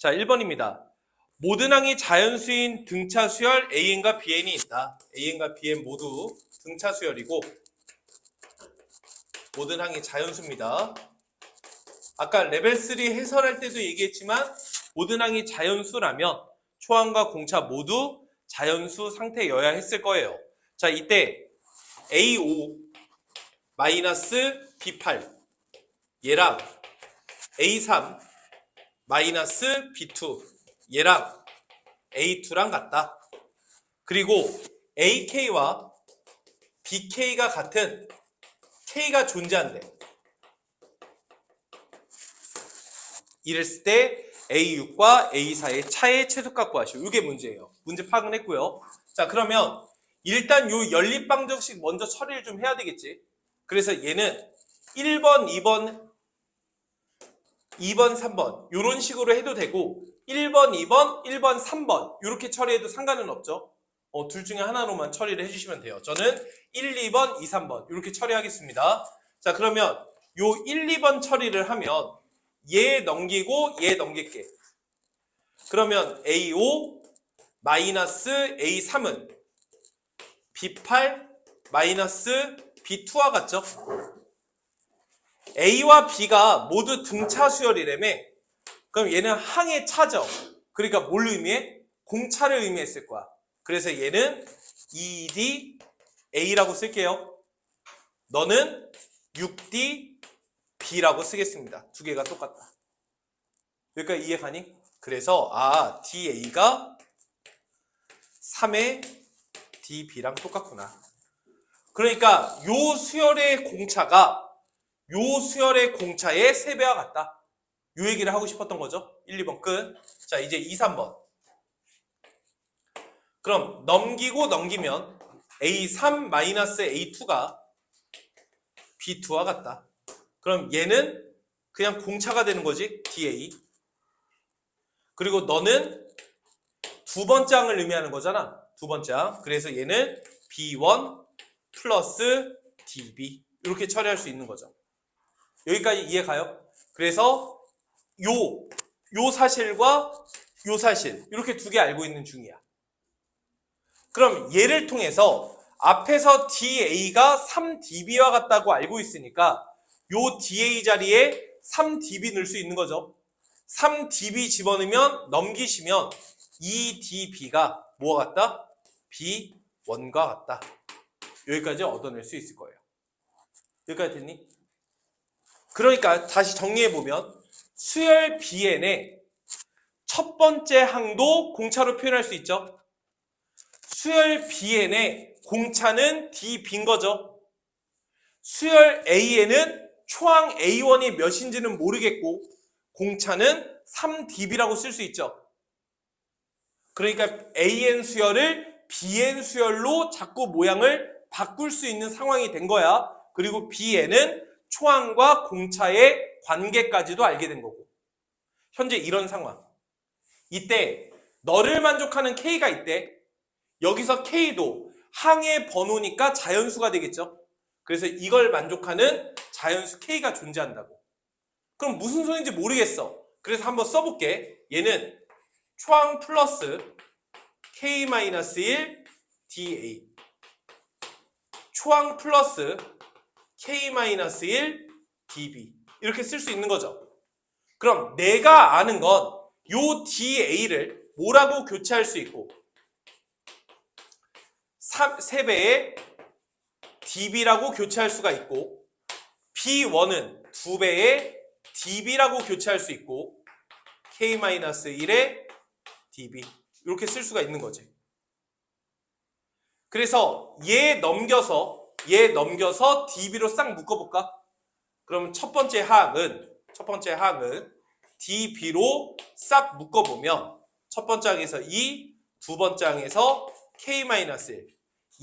자, 1번입니다. 모든 항이 자연수인 등차 수열 AN과 BN이 있다. AN과 BN 모두 등차 수열이고 모든 항이 자연수입니다. 아까 레벨 3 해설할 때도 얘기했지만 모든 항이 자연수라면 초항과 공차 모두 자연수 상태여야 했을 거예요. 자, 이때 A5 마이너스 B8 얘랑 A3 마이너스 B2 얘랑 A2랑 같다. 그리고 AK와 BK가 같은 K가 존재한대. 이랬을 때 A6과 A4의 차의 최소값 구하시오. 이게 문제예요. 문제 파악은 했고요. 자, 그러면 일단 요 연립방정식 먼저 처리를 좀 해야 되겠지. 그래서 얘는 1번, 2번, 2번, 3번 이런 식으로 해도 되고 1번, 2번, 1번, 3번 이렇게 처리해도 상관은 없죠. 둘 중에 하나로만 처리를 해주시면 돼요. 저는 1, 2번, 2, 3번 이렇게 처리하겠습니다. 자, 그러면 요 1, 2번 처리를 하면 얘 넘기고 얘 넘길게. 그러면 A5 마이너스 A3은 B8 마이너스 B2와 같죠? A와 B가 모두 등차 수열이라며. 그럼 얘는 항의 차죠. 그러니까 뭘 의미해? 공차를 의미했을 거야. 그래서 얘는 2D A라고 쓸게요. 너는 6D B라고 쓰겠습니다. 두 개가 똑같다. 여기까지 이해 가니? 그래서 DA가 3의 DB랑 똑같구나. 그러니까 요 수열의 공차가 요 수열의 공차의 3배와 같다. 요 얘기를 하고 싶었던 거죠. 1, 2번 끝. 자, 이제 2, 3번. 그럼 넘기고 넘기면 A3-A2가 B2와 같다. 그럼 얘는 그냥 공차가 되는 거지. DA. 그리고 너는 두 번째 항을 의미하는 거잖아. 두 번째 항. 그래서 얘는 B1 플러스 DB. 이렇게 처리할 수 있는 거죠. 여기까지 이해 가요? 그래서 요 사실과 요 사실 이렇게 두 개 알고 있는 중이야. 그럼 얘를 통해서 앞에서 DA가 3DB와 같다고 알고 있으니까 요 DA 자리에 3DB 넣을 수 있는 거죠. 3DB 집어넣으면 넘기시면 2DB가 뭐와 같다? B1과 같다. 여기까지 얻어낼 수 있을 거예요. 여기까지 됐니? 그러니까 다시 정리해보면 수열 BN의 첫 번째 항도 공차로 표현할 수 있죠. 수열 BN의 공차는 DB인 거죠. 수열 AN은 초항 A1이 몇인지는 모르겠고 공차는 3DB라고 쓸 수 있죠. 그러니까 AN 수열을 BN 수열로 자꾸 모양을 바꿀 수 있는 상황이 된 거야. 그리고 BN은 초항과 공차의 관계까지도 알게 된 거고. 현재 이런 상황. 이때 너를 만족하는 K가 있대. 여기서 K도 항의 번호니까 자연수가 되겠죠. 그래서 이걸 만족하는 자연수 K가 존재한다고. 그럼 무슨 소리인지 모르겠어. 그래서 한번 써볼게. 얘는 초항 플러스 K-1 DA 초항 플러스 K-1 DB 이렇게 쓸 수 있는 거죠. 그럼 내가 아는 건 요 DA를 뭐라고 교체할 수 있고 3배의 DB라고 교체할 수가 있고 B1은 2배의 DB라고 교체할 수 있고 K-1의 DB 이렇게 쓸 수가 있는 거지. 그래서 얘 넘겨서 DB로 싹 묶어볼까? 그럼 첫 번째 항은 DB로 싹 묶어보면 첫 번째 항에서 2, 두 번째 항에서 K-1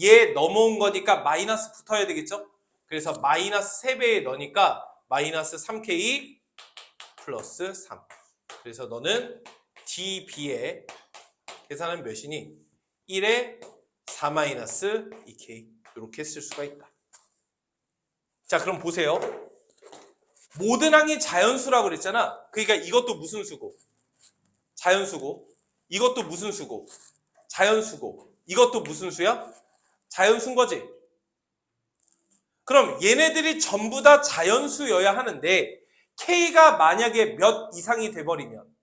얘 넘어온 거니까 마이너스 붙어야 되겠죠? 그래서 마이너스 3배에 넣으니까 마이너스 3K 플러스 3. 그래서 너는 DB의 계산은 몇이니? 1에 4-2K 이렇게 쓸 수가 있다. 자, 그럼 보세요. 모든 항이 자연수라고 그랬잖아. 그러니까 이것도 무슨 수고? 자연수고. 이것도 무슨 수고? 자연수고. 이것도 무슨 수야? 자연수인 거지. 그럼 얘네들이 전부 다 자연수여야 하는데 K가 만약에 몇 이상이 돼버리면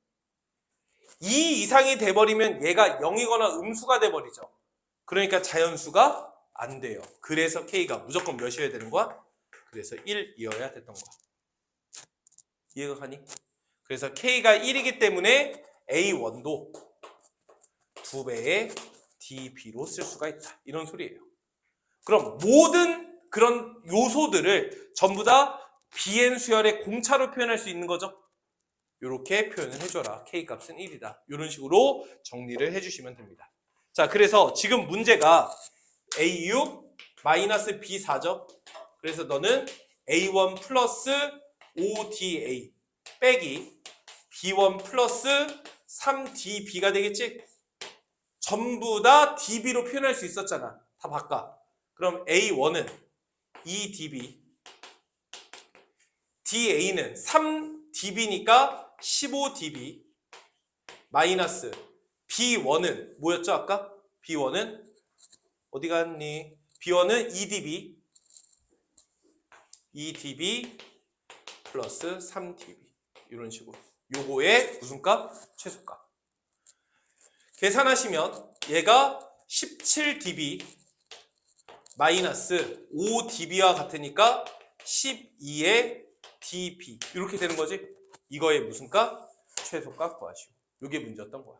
2 이상이 돼버리면 얘가 0이거나 음수가 돼버리죠. 그러니까 자연수가 안 돼요. 그래서 K가 무조건 몇이어야 되는 거야? 그래서 1이어야 됐던 거야. 이해가 가니? 그래서 K가 1이기 때문에 A1도 2배의 DB로 쓸 수가 있다. 이런 소리예요. 그럼 모든 그런 요소들을 전부 다 BN 수열의 공차로 표현할 수 있는 거죠. 이렇게 표현을 해줘라. K값은 1이다. 이런 식으로 정리를 해주시면 됩니다. 자, 그래서 지금 문제가 A6 마이너스 B4죠. 그래서 너는 A1 플러스 5DA 빼기 B1 플러스 3DB가 되겠지? 전부 다 DB로 표현할 수 있었잖아. 다 바꿔. 그럼 A1은 2DB, DA는 3DB니까 15DB 마이너스 B1은 뭐였죠 아까? B1은 어디 갔니? B1은 2DB 2DB 플러스 3DB 이런 식으로 요거의 무슨 값? 최소값. 계산하시면 얘가 17dB 마이너스 5dB와 같으니까 12의 dB 이렇게 되는 거지. 이거의 무슨 값? 최소값 구하시오. 이게 문제였던 거야.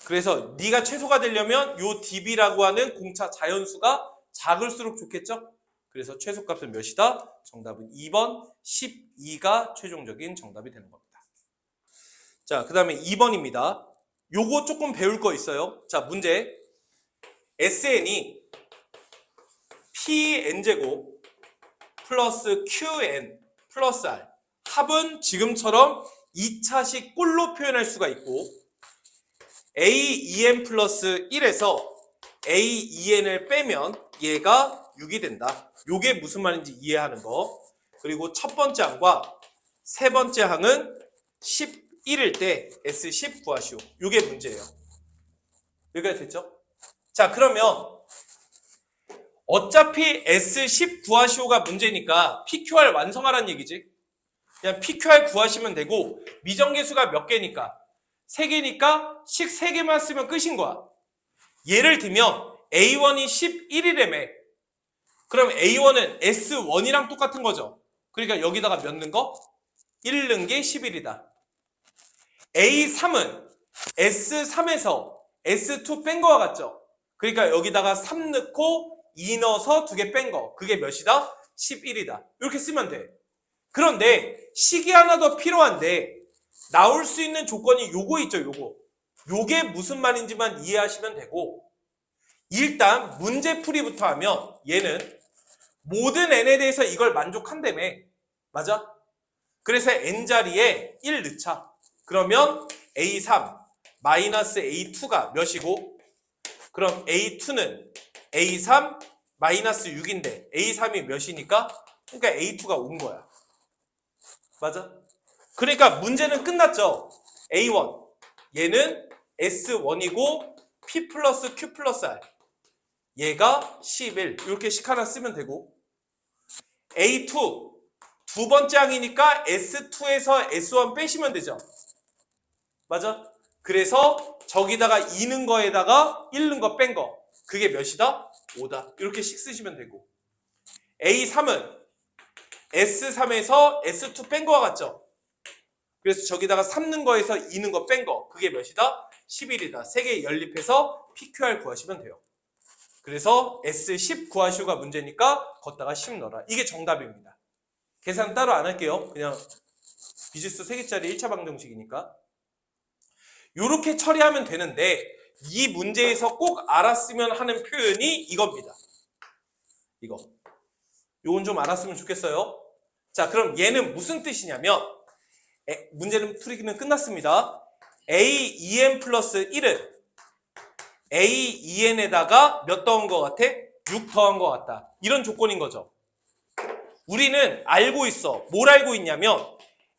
그래서 네가 최소가 되려면 요 dB라고 하는 공차 자연수가 작을수록 좋겠죠? 그래서 최소값은 몇이다? 정답은 2번 12가 최종적인 정답이 되는 겁니다. 자, 그 다음에 2번입니다. 요거 조금 배울 거 있어요. 자, 문제. SN이 PN제곱 플러스 QN 플러스 R 합은 지금처럼 2차식 꼴로 표현할 수가 있고 AEN 플러스 1에서 AEN을 빼면 얘가 6이 된다. 요게 무슨 말인지 이해하는 거. 그리고 첫 번째 항과 세 번째 항은 11일 때 S10 구하시오. 요게 문제예요. 여기까지 됐죠? 자, 그러면 어차피 S10 구하시오가 문제니까 PQR 완성하라는 얘기지. 그냥 PQR 구하시면 되고 미정계수가 몇 개니까 3개니까 식 3개만 쓰면 끝인 거야. 예를 들면 A1이 11이라며. 그럼 A1은 S1이랑 똑같은 거죠. 그러니까 여기다가 몇 넣은 거? 1 넣은 게 11이다. A3은 S3에서 S2 뺀 거와 같죠. 그러니까 여기다가 3 넣고 2 넣어서 2개 뺀 거. 그게 몇이다? 11이다. 이렇게 쓰면 돼. 그런데 식이 하나 더 필요한데 나올 수 있는 조건이 요거 있죠. 요게 무슨 말인지만 이해하시면 되고 일단 문제풀이부터 하면 얘는 모든 n에 대해서 이걸 만족한다며. 맞아? 그래서 n자리에 1 넣자. 그러면 A3 마이너스 A2가 몇이고 그럼 A2는 A3 마이너스 6인데 A3이 몇이니까 그러니까 A2가 온 거야. 맞아? 그러니까 문제는 끝났죠. A1 얘는 S1이고 P 플러스 Q 플러스 R 얘가 11 이렇게 식 하나 쓰면 되고 A2 두 번째 항이니까 S2에서 S1 빼시면 되죠. 맞아? 그래서 저기다가 2 넣은 거에다가 1 넣은 거 뺀 거 그게 몇이다? 5다. 이렇게 식 쓰시면 되고 A3은 S3에서 S2 뺀 거와 같죠? 그래서 저기다가 3 넣은 거에서 2 넣은 거 뺀 거 그게 몇이다? 11이다. 3개 연립해서 PQR 구하시면 돼요. 그래서 S10 구하시오가 문제니까 걷다가 10 넣어라. 이게 정답입니다. 계산 따로 안 할게요. 그냥 비지수 3개짜리 1차 방정식이니까. 이렇게 처리하면 되는데 이 문제에서 꼭 알았으면 하는 표현이 이겁니다. 이거. 요건 좀 알았으면 좋겠어요. 자, 그럼 얘는 무슨 뜻이냐면 문제는 풀이기는 끝났습니다. AEN 플러스 1은 AEN에다가 몇 더한 것 같아? 6 더한 것 같다. 이런 조건인 거죠. 우리는 알고 있어. 뭘 알고 있냐면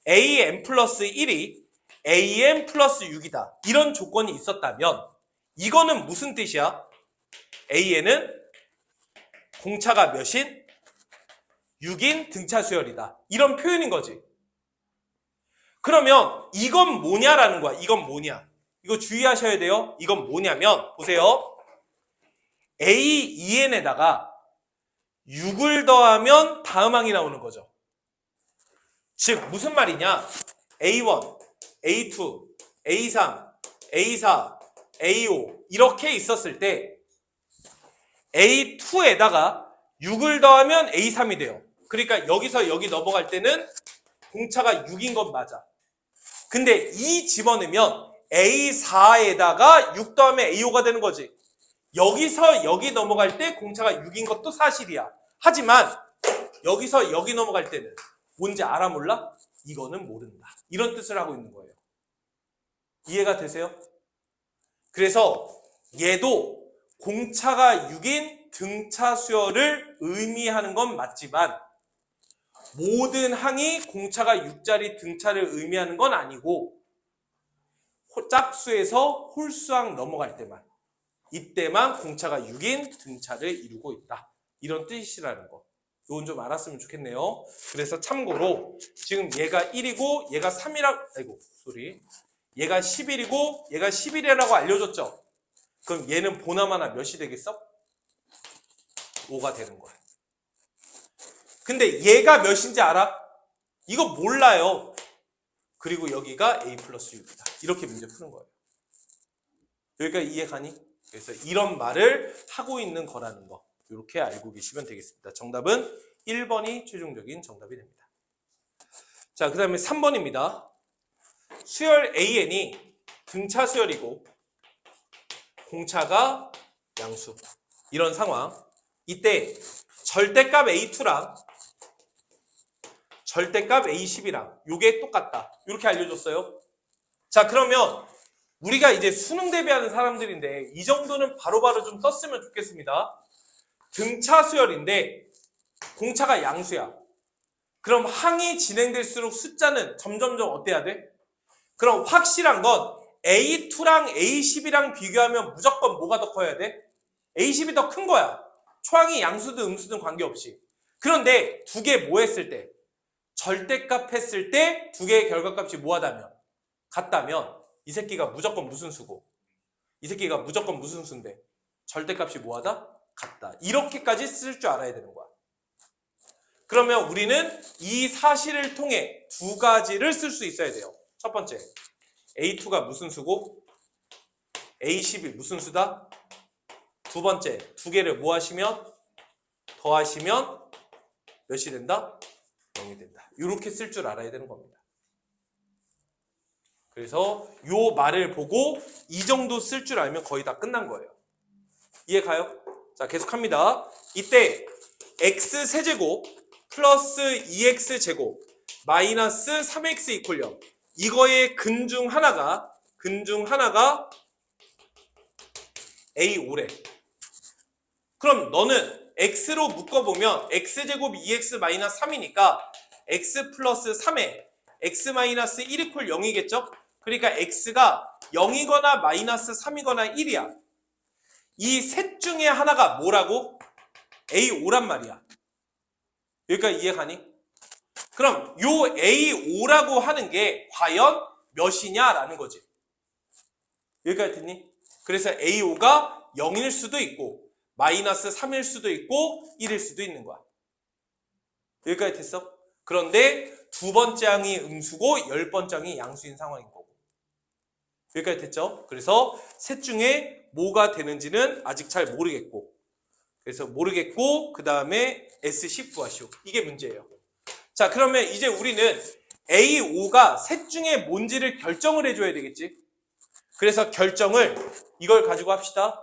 AN 플러스 1이 AN 플러스 6이다. 이런 조건이 있었다면 이거는 무슨 뜻이야? AN은 공차가 몇인? 6인 등차 수열이다. 이런 표현인 거지. 그러면 이건 뭐냐라는 거야. 이건 뭐냐. 이거 주의하셔야 돼요. 이건 뭐냐면 보세요. AEN에다가 6을 더하면 다음 항이 나오는 거죠. 즉 무슨 말이냐. A1, A2, A3, A4, A5 이렇게 있었을 때 A2에다가 6을 더하면 A3이 돼요. 그러니까 여기서 여기 넘어갈 때는 공차가 6인 건 맞아. 근데 이 집어넣으면 A4에다가 6 더하면 A5가 되는 거지. 여기서 여기 넘어갈 때 공차가 6인 것도 사실이야. 하지만 여기서 여기 넘어갈 때는 뭔지 알아 몰라? 이거는 모른다. 이런 뜻을 하고 있는 거예요. 이해가 되세요? 그래서 얘도 공차가 6인 등차 수열을 의미하는 건 맞지만 모든 항이 공차가 6짜리 등차를 의미하는 건 아니고 짝수에서 홀수항 넘어갈 때만 이때만 공차가 6인 등차를 이루고 있다. 이런 뜻이라는 거. 이건 좀 알았으면 좋겠네요. 그래서 참고로 지금 얘가 1이고 얘가 3이라고 얘가 11이고 얘가 11이라고 알려줬죠. 그럼 얘는 보나마나 몇이 되겠어? 5가 되는 거야. 근데 얘가 몇인지 알아? 이거 몰라요. 그리고 여기가 A 플러스 6이다. 이렇게 문제 푸는 거예요. 여기까지 이해 가니? 그래서 이런 말을 하고 있는 거라는 거. 이렇게 알고 계시면 되겠습니다. 정답은 1번이 최종적인 정답이 됩니다. 자, 그 다음에 3번입니다. 수열 AN이 등차 수열이고 공차가 양수. 이런 상황. 이때 절대값 A2랑 절대값 A10이랑 요게 똑같다. 이렇게 알려줬어요. 자, 그러면 우리가 이제 수능 대비하는 사람들인데 이 정도는 바로바로 좀 썼으면 좋겠습니다. 등차 수열인데 공차가 양수야. 그럼 항이 진행될수록 숫자는 점점점 어때야 돼? 그럼 확실한 건 A2랑 A10이랑 비교하면 무조건 뭐가 더 커야 돼? A10이 더 큰 거야. 초항이 양수든 음수든 관계없이. 그런데 두 개 뭐 했을 때? 절대값 했을 때 두 개의 결과값이 뭐하다면? 같다면 이 새끼가 무조건 무슨 수고? 이 새끼가 무조건 무슨 수인데? 절대값이 뭐하다? 같다. 이렇게까지 쓸 줄 알아야 되는 거야. 그러면 우리는 이 사실을 통해 두 가지를 쓸 수 있어야 돼요. 첫 번째, A2가 무슨 수고? A10이 무슨 수다? 두 번째, 두 개를 뭐 하시면? 더하시면 몇이 된다? 0이 된다. 이렇게 쓸 줄 알아야 되는 겁니다. 그래서 요 말을 보고 이 정도 쓸 줄 알면 거의 다 끝난 거예요. 이해 가요? 자, 계속합니다. 이때 x 세제곱 플러스 2x 마이너스 3x 이퀄 0 이거의 근 중 하나가 A5래. 그럼 너는 x로 묶어보면 x제곱 2x 마이너스 3이니까 x 플러스 3에 x 마이너스 1 이퀄 0이겠죠? 그러니까 x가 0이거나 마이너스 3이거나 1이야. 이 셋 중에 하나가 뭐라고? A5란 말이야. 여기까지 이해 가니? 그럼 요 A5라고 하는 게 과연 몇이냐라는 거지. 여기까지 됐니? 그래서 A5가 0일 수도 있고 마이너스 3일 수도 있고 1일 수도 있는 거야. 여기까지 됐어? 그런데 두 번째 항이 음수고 10번째 항이 양수인 상황인 거고. 여기까지 됐죠? 그래서 셋 중에 뭐가 되는지는 아직 잘 모르겠고 그래서 모르겠고 그 다음에 S10 구하시오. 이게 문제예요. 자, 그러면 이제 우리는 A5가 셋 중에 뭔지를 결정을 해줘야 되겠지? 그래서 결정을 이걸 가지고 합시다.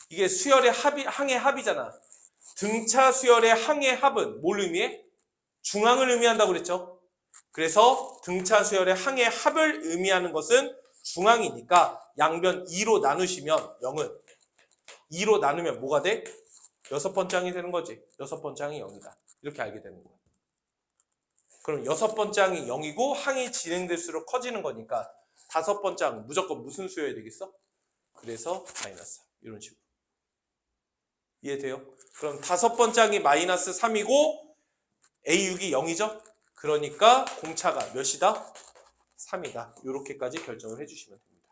이게 수열의 합이, 항의 합이잖아. 등차 수열의 항의 합은 뭘 의미해? 중항을 의미한다고 그랬죠? 그래서 등차 수열의 항의 합을 의미하는 것은 중항이니까 양변 2로 나누시면 0은 2로 나누면 뭐가 돼? 6번째 항이 되는 거지. 6번째 항이 0이다. 이렇게 알게 되는 거야. 그럼 6번째 항이 0이고 항이 진행될수록 커지는 거니까 5번째 항 무조건 무슨 수여야 되겠어? 그래서 마이너스 3 이런 식으로. 이해돼요? 그럼 5번째 항이 마이너스 3이고 A6이 0이죠? 그러니까 공차가 몇이다? 3이다. 이렇게까지 결정을 해주시면 됩니다.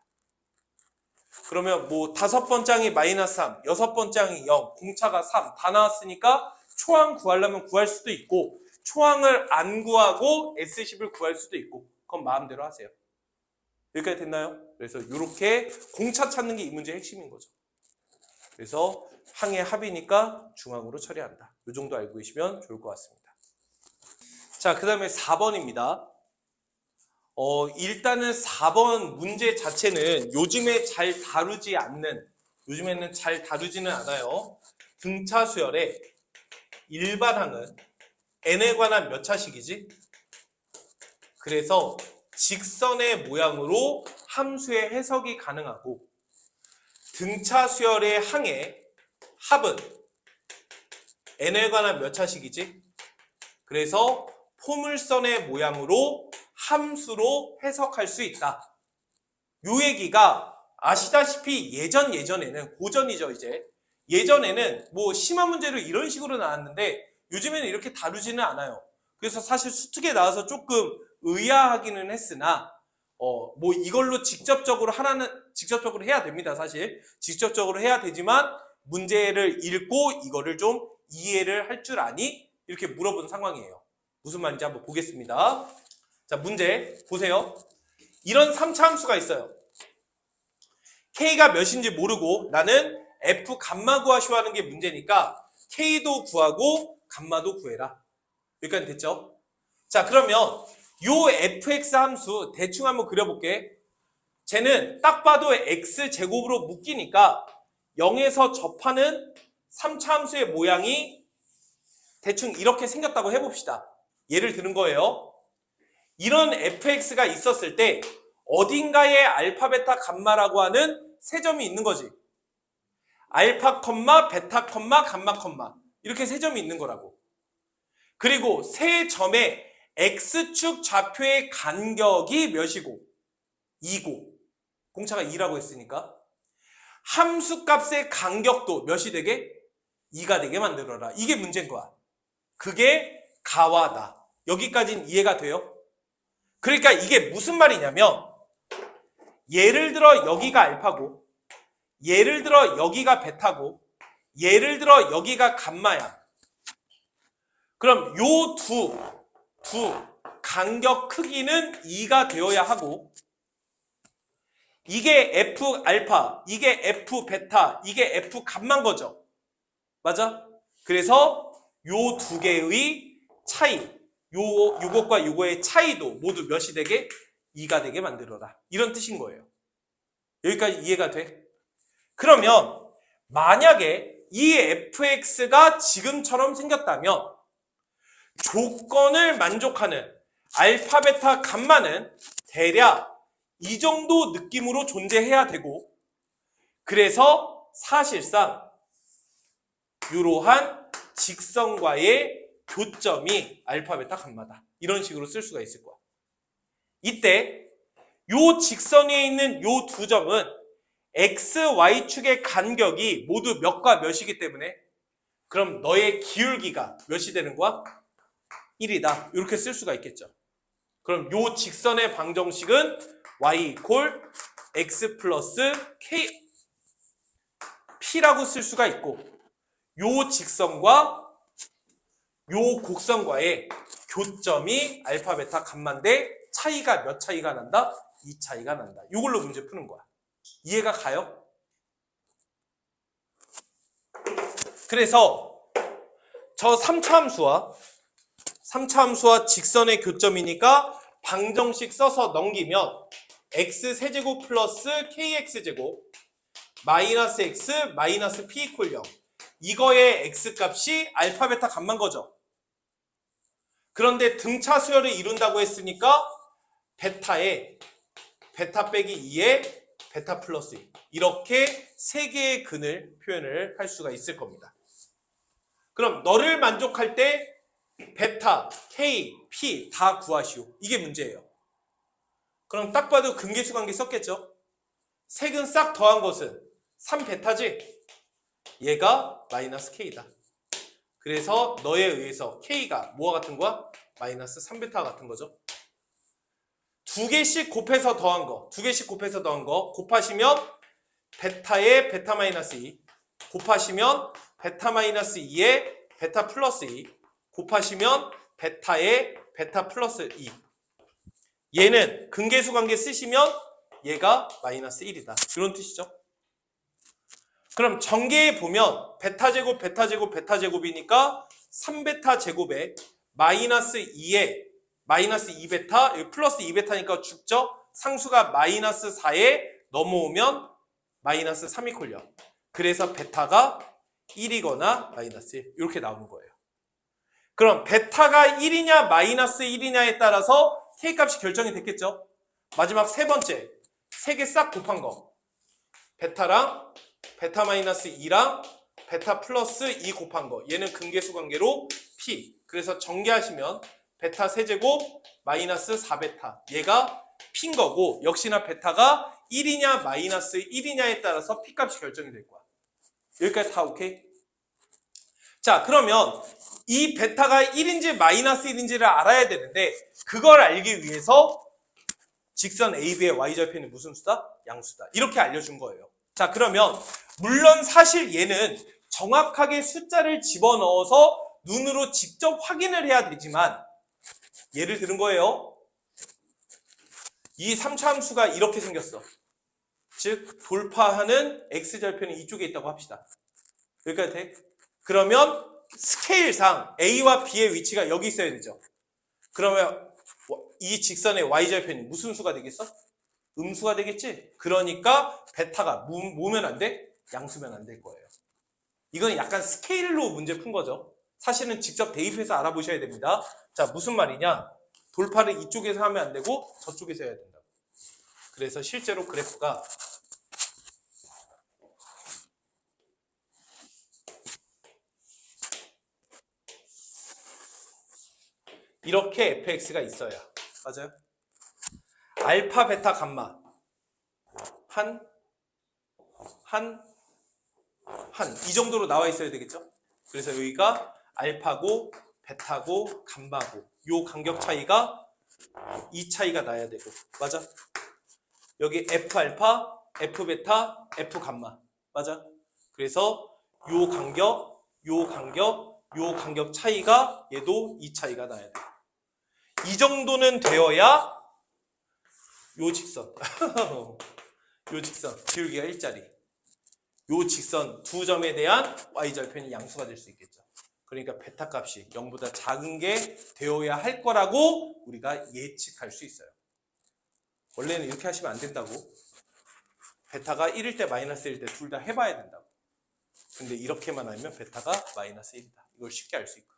그러면 뭐 5번째 항이 마이너스 3, 6번째 항이 0, 공차가 3 다 나왔으니까 초항 구하려면 구할 수도 있고 초항을 안 구하고 S10을 구할 수도 있고 그건 마음대로 하세요. 여기까지 됐나요? 그래서 이렇게 공차 찾는 게 이 문제의 핵심인 거죠. 그래서 항의 합이니까 중항으로 처리한다. 이 정도 알고 계시면 좋을 것 같습니다. 자, 그 다음에 4번입니다. 일단은 4번 문제 자체는 요즘에는 잘 다루지는 않아요. 등차 수열의 일반항은 n에 관한 몇 차식이지? 그래서 직선의 모양으로 함수의 해석이 가능하고 등차 수열의 항의 합은 n에 관한 몇 차식이지? 그래서 포물선의 모양으로 함수로 해석할 수 있다. 요 얘기가 아시다시피 예전에는 고전이죠 이제. 예전에는 뭐 심화 문제로 이런 식으로 나왔는데 요즘에는 이렇게 다루지는 않아요. 그래서 사실 수특에 나와서 조금 의아하기는 했으나 뭐 이걸로 직접적으로 해야 됩니다. 사실 직접적으로 해야 되지만 문제를 읽고 이거를 좀 이해를 할 줄 아니? 이렇게 물어본 상황이에요. 무슨 말인지 한번 보겠습니다. 자, 문제 보세요. 이런 3차 함수가 있어요. K가 몇인지 모르고 나는 F 감마 구하시오 하는 게 문제니까 K도 구하고 감마도 구해라. 여기까지 됐죠? 자, 그러면 요 fx 함수 대충 한번 그려볼게. 쟤는 딱 봐도 x제곱으로 묶이니까 0에서 접하는 3차 함수의 모양이 대충 이렇게 생겼다고 해봅시다. 예를 드는 거예요. 이런 fx가 있었을 때 어딘가에 알파, 베타, 감마라고 하는 세 점이 있는 거지. 알파, 베타, 감마, 이렇게 세 점이 있는 거라고. 그리고 세 점의 x축 좌표의 간격이 몇이고 2고 공차가 2라고 했으니까 함수값의 간격도 몇이 되게? 2가 되게 만들어라. 이게 문제인 거야. 그게 가와 나. 여기까지는 이해가 돼요? 그러니까 이게 무슨 말이냐면 예를 들어 여기가 알파고 예를 들어 여기가 베타고 예를 들어 여기가 감마야. 그럼 요 두 간격 크기는 2가 되어야 하고 이게 F 알파, 이게 F 베타, 이게 F 감마인 거죠. 맞아? 그래서 요 두 개의 차이, 요것과 요거의 차이도 모두 몇이 되게? 2가 되게 만들어라. 이런 뜻인 거예요. 여기까지 이해가 돼? 그러면 만약에 이 fx가 지금처럼 생겼다면 조건을 만족하는 알파, 베타, 감마는 대략 이 정도 느낌으로 존재해야 되고 그래서 사실상 이러한 직선과의 교점이 알파, 베타, 감마다. 이런 식으로 쓸 수가 있을 거야. 이때 요 직선 위에 있는 요 두 점은 x, y축의 간격이 모두 몇과 몇이기 때문에 그럼 너의 기울기가 몇이 되는 거야? 1이다. 이렇게 쓸 수가 있겠죠. 그럼 요 직선의 방정식은 y 이퀄 x 플러스 k p라고 쓸 수가 있고 요 직선과 요 곡선과의 교점이 알파, 베타, 감마인데 차이가 몇 차이가 난다? 2 차이가 난다. 이걸로 문제 푸는 거야. 이해가 가요? 그래서 저 3차 함수와 직선의 교점이니까 방정식 써서 넘기면 x세제곱 플러스 kx제곱 마이너스 x 마이너스 p 이퀄 0 이거의 x값이 알파, 베타, 감마인 거죠. 그런데 등차 수열을 이룬다고 했으니까 베타에 베타 빼기 2에 베타 플러스 2 이렇게 세 개의 근을 표현을 할 수가 있을 겁니다. 그럼 너를 만족할 때 베타, K, P 다 구하시오. 이게 문제예요. 그럼 딱 봐도 근계수 관계 썼겠죠? 색은 싹 더한 것은 3베타지? 얘가 마이너스 K다. 그래서 너에 의해서 K가 뭐와 같은 거야? 마이너스 3베타와 같은 거죠. 두 개씩 곱해서 더한 거, 두 개씩 곱해서 더한 거 곱하시면 베타의 베타 마이너스 2 곱하시면 베타 마이너스 2의 베타 플러스 2 곱하시면 베타의 베타 플러스 2. 얘는 근계수 관계 쓰시면 얘가 마이너스 1이다. 이런 뜻이죠. 그럼 전개에 보면 베타 제곱, 베타 제곱, 베타 제곱이니까 3베타 제곱에 마이너스 2에 마이너스 2베타, 여기 플러스 2베타니까 죽죠? 상수가 마이너스 4에 넘어오면 마이너스 3이 콜려. 그래서 베타가 1이거나 마이너스 1 이렇게 나오는 거예요. 그럼 베타가 1이냐 마이너스 1이냐에 따라서 K값이 결정이 됐겠죠? 마지막 세 번째, 세 개 싹 곱한 거. 베타랑 베타 마이너스 2랑 베타 플러스 2 곱한 거. 얘는 근계수 관계로 P. 그래서 전개하시면 베타 세제곱 마이너스 4베타. 얘가 P인 거고 역시나 베타가 1이냐 마이너스 1이냐에 따라서 P값이 결정이 될 거야. 여기까지 다 오케이? 자, 그러면 이 베타가 1인지 마이너스 1인지를 알아야 되는데 그걸 알기 위해서 직선 AB의 Y절편이 무슨 수다? 양수다. 이렇게 알려준 거예요. 자, 그러면 물론 사실 얘는 정확하게 숫자를 집어넣어서 눈으로 직접 확인을 해야 되지만 예를 들은 거예요. 이 3차 함수가 이렇게 생겼어. 즉 돌파하는 X절편이 이쪽에 있다고 합시다. 여기까지 돼? 그러면 스케일상 A와 B의 위치가 여기 있어야 되죠. 그러면 이 직선의 Y절편이 무슨 수가 되겠어? 음수가 되겠지? 그러니까 베타가 뭐면 안 돼? 양수면 안 될 거예요. 이건 약간 스케일로 문제 푼 거죠. 사실은 직접 대입해서 알아보셔야 됩니다. 자, 무슨 말이냐? 돌파를 이쪽에서 하면 안 되고 저쪽에서 해야 된다. 그래서 실제로 그래프가 이렇게 fx가 있어야 맞아요? 알파, 베타, 감마 이 정도로 나와 있어야 되겠죠? 그래서 여기가 알파고 베타고 감마고 요 간격 차이가 이 차이가 나야 되고 맞아? 여기 F알파, F베타, F감마 맞아? 그래서 요 간격, 요 간격 차이가 얘도 이 차이가 나야 돼. 이 정도는 되어야 요 직선 요 직선 기울기가 1짜리 요 직선 두 점에 대한 Y절편이 양수가 될 수 있겠죠. 그러니까 베타 값이 0보다 작은 게 되어야 할 거라고 우리가 예측할 수 있어요. 원래는 이렇게 하시면 안 된다고. 베타가 1일 때 마이너스 1일 때 둘 다 해봐야 된다고. 근데 이렇게만 하면 베타가 마이너스 1이다. 이걸 쉽게 알 수 있고.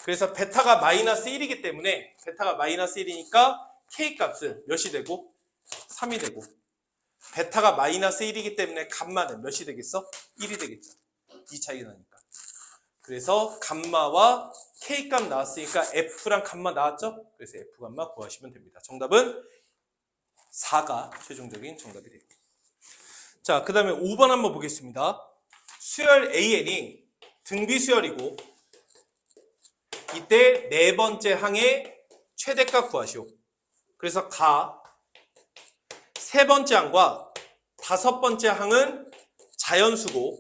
그래서 베타가 마이너스 1이기 때문에 베타가 마이너스 1이니까 K값은 몇이 되고? 3이 되고 베타가 마이너스 1이기 때문에 감마는 몇이 되겠어? 1이 되겠죠. 이 차이가 나니까. 그래서 감마와 K값 나왔으니까 F랑 감마 나왔죠? 그래서 F감마 구하시면 됩니다. 정답은 4가 최종적인 정답이 됩니다. 자, 그 다음에 5번 한번 보겠습니다. 수열 AN이 등비 수열이고 이때 네 번째 항의 최대값 구하시오. 그래서 세 번째 항과 다섯 번째 항은 자연수고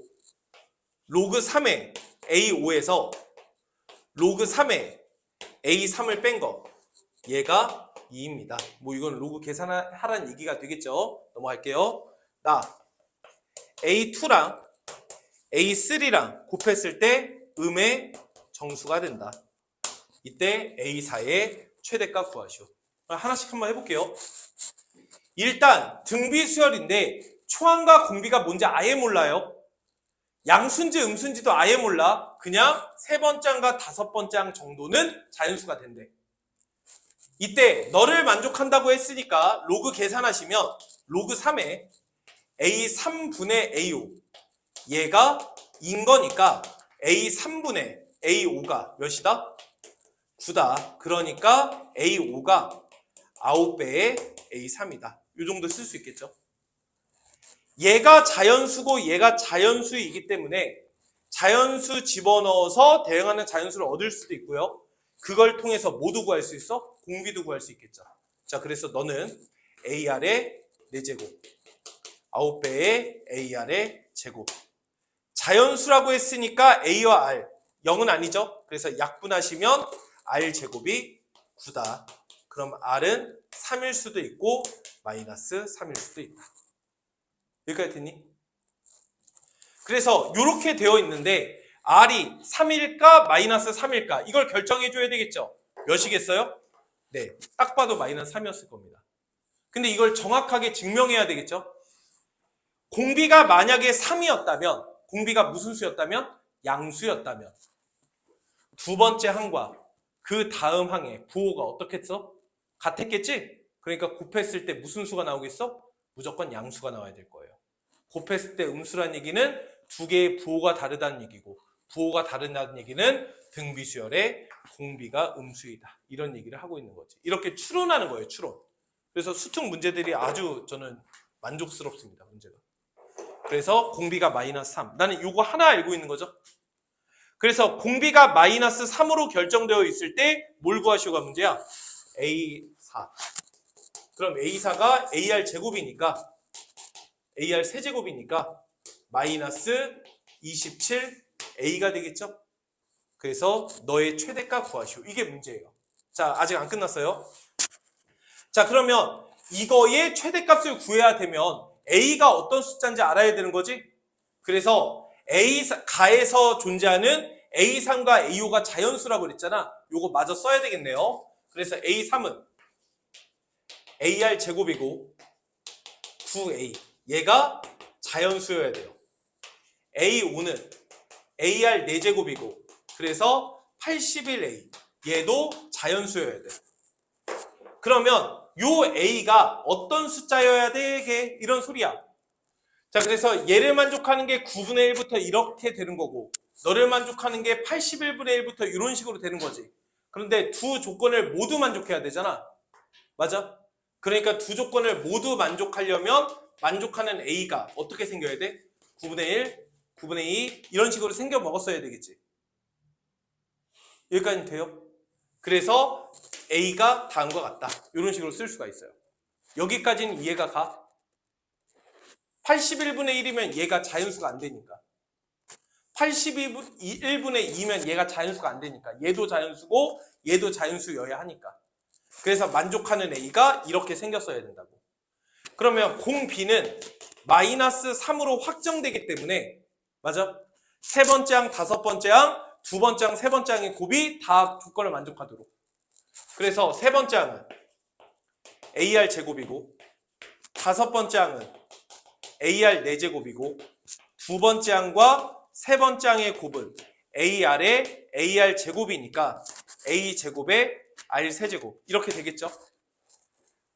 로그 3의 A5에서 로그 3의 A3을 뺀 거 얘가 2입니다. 뭐 이건 로그 계산하라는 얘기가 되겠죠. 넘어갈게요. 나 A2랑 A3랑 곱했을 때 음의 정수가 된다. 이때 A4의 최대값 구하시오. 하나씩 한번 해볼게요. 일단 등비 수열인데 초항과 공비가 뭔지 아예 몰라요. 양수인지 음수인지도 아예 몰라. 그냥 세 번째 항과 다섯 번째 항 정도는 자연수가 된대. 이때 너를 만족한다고 했으니까 로그 계산하시면 로그 3에 A3분의 A5 얘가 인 거니까 A3분의 A5가 몇이다? 9다. 그러니까 A5가 9배의 A3이다. 이 정도 쓸 수 있겠죠. 얘가 자연수고 얘가 자연수이기 때문에 자연수 집어넣어서 대응하는 자연수를 얻을 수도 있고요. 그걸 통해서 뭐도 구할 수 있어? 공비도 구할 수 있겠죠. 자, 그래서 너는 AR의 4제곱 9배의 AR의 제곱. 자연수라고 했으니까 A와 R 0은 아니죠. 그래서 약분하시면 R 제곱이 9다. 그럼 R은 3일 수도 있고 마이너스 3일 수도 있다. 여기까지 됐니? 그래서 이렇게 되어 있는데 R이 3일까 마이너스 3일까 이걸 결정해 줘야 되겠죠. 몇이겠어요? 네, 딱 봐도 마이너스 3이었을 겁니다. 근데 이걸 정확하게 증명해야 되겠죠. 공비가 만약에 3이었다면 공비가 무슨 수였다면? 양수였다면 두 번째 항과 그 다음 항의 부호가 어떻겠어? 같았겠지? 그러니까 곱했을 때 무슨 수가 나오겠어? 무조건 양수가 나와야 될 거예요. 곱했을 때 음수란 얘기는 두 개의 부호가 다르다는 얘기고 부호가 다르다는 얘기는 등비수열의 공비가 음수이다. 이런 얘기를 하고 있는 거지. 이렇게 추론하는 거예요. 추론. 그래서 수특 문제들이 아주 저는 만족스럽습니다. 문제가. 그래서 공비가 마이너스 3. 나는 이거 하나 알고 있는 거죠. 그래서 공비가 마이너스 3으로 결정되어 있을 때 뭘 구하시오가 문제야? A4. 그럼 A4가 AR 제곱이니까 AR 세제곱이니까 마이너스 27A가 되겠죠? 그래서 너의 최대값 구하시오. 이게 문제예요. 자, 아직 안 끝났어요. 자, 그러면 이거의 최대값을 구해야 되면 A가 어떤 숫자인지 알아야 되는 거지? 그래서 가에서 존재하는 A3과 A5가 자연수라고 그랬잖아. 요거 마저 써야 되겠네요. 그래서 A3은 AR 제곱이고 9A. 얘가 자연수여야 돼요. A5는 AR 4제곱이고 그래서 81A. 얘도 자연수여야 돼. 그러면 요 A가 어떤 숫자여야 되게 이런 소리야. 자, 그래서 얘를 만족하는 게 9분의 1부터 이렇게 되는 거고 너를 만족하는 게 81분의 1부터 이런 식으로 되는 거지. 그런데 두 조건을 모두 만족해야 되잖아. 맞아? 그러니까 두 조건을 모두 만족하려면 만족하는 A가 어떻게 생겨야 돼? 9분의 1, 9분의 2 이런 식으로 생겨 먹었어야 되겠지. 여기까지 돼요? 그래서 A가 다음과 같다. 이런 식으로 쓸 수가 있어요. 여기까지는 이해가 가? 81분의 1이면 얘가 자연수가 안 되니까. 81분의 2면 얘가 자연수가 안 되니까. 얘도 자연수고 얘도 자연수여야 하니까. 그래서 만족하는 A가 이렇게 생겼어야 된다고. 그러면 공 B는 마이너스 3으로 확정되기 때문에 맞아? 세 번째 항, 다섯 번째 항, 두 번째 항, 세 번째 항의 곱이 다 조건을 만족하도록. 그래서 세 번째 항은 AR 제곱이고 다섯 번째 항은 AR 4제곱이고 두 번째 항과 세 번째 항의 곱은 AR의 AR 제곱이니까 A 제곱에 R 세제곱 이렇게 되겠죠.